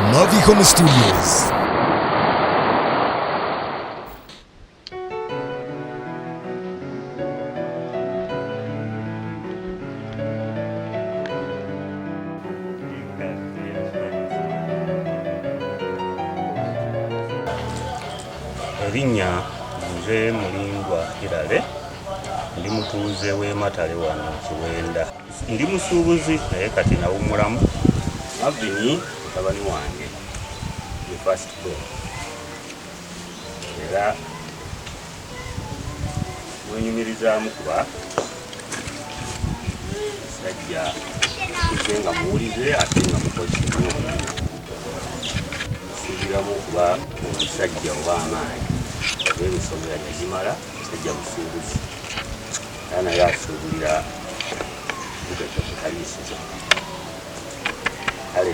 Mavi Home Studios. Erinnya nze Mulindwa Irale, ndi mutuuze w'e Matale wano Kiwenda. Ndi musuubuzi naye kati nawummulamu. Mavini mutabani wange ye first born. Era mwenyumirizaamu kuba musajja akuze nga muwulize ate nga mukozi nnyo. Musuubiramu okuba omusajja oba amaanyi. Emisomo yagimala musajja musuubuzi. Era naye asuubulira bugetto butaliisiza. Kale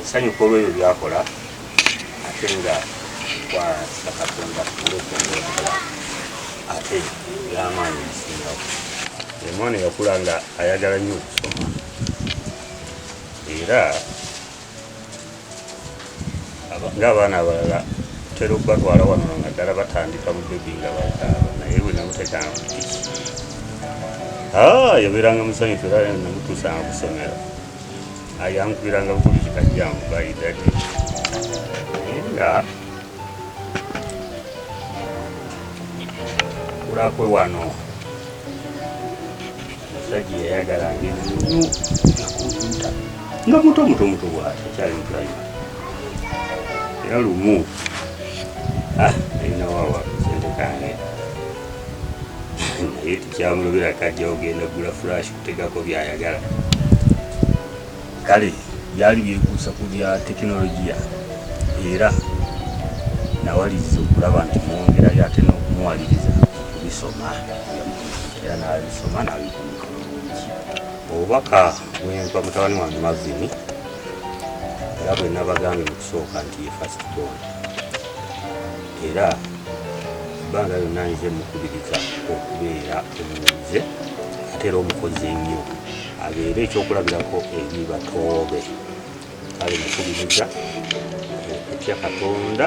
nsanyuka olw'ebyo byakola ate nga kwasa Katonda kulekola ate by'amaanyi bisingawo. Omwana yakula nga ayagala nnyo okusoma era ng'abaana abalala tera okubatwala wano nga ddala batandika mu bebi nga bakaaba naye bwe namuteekanga ku piki yabeeranga musanyufu era namutuusanga kusomera yankubiranga bukubi kikajjangu bayidadi naye nga kulakwe wano omusajja yayagalanga ennyo yakunta nga muto bw'ati akyali mutulayo era lumu ayinawawa sente kange naye tekyamulobera kajja ogenda gula flash kutegako byayagala. Kale byali byekuusa ku bya tekinologiya era nawaliriza okulaba nti mwongerayo ate n'okumuwaliriza okubisoma era n'abisoma n'abikuuka bulungi. Obubaka bwempa mutabani wange Mavini era bwe nabagambye mu kusooka nti ye first born era ebbanga lyonna nze mukubiriza okubeera omuwulize ate era omukozi ennyo abeere ekyokulabirako eri batoobe. Kale mukubiriza okutya Katonda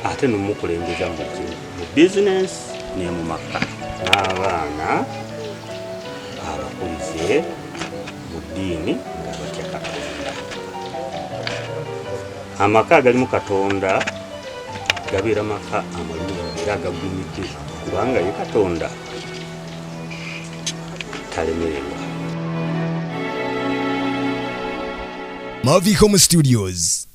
ate n'omukulembeza mu bizinesi ne mu maka n'abaana abakulize mu ddiini nga batya Katonda. Amaka agalimu Katonda gabeera maka amalungi era agagumidde kubanga ye Katonda talemererwa. Mavi Home Studios.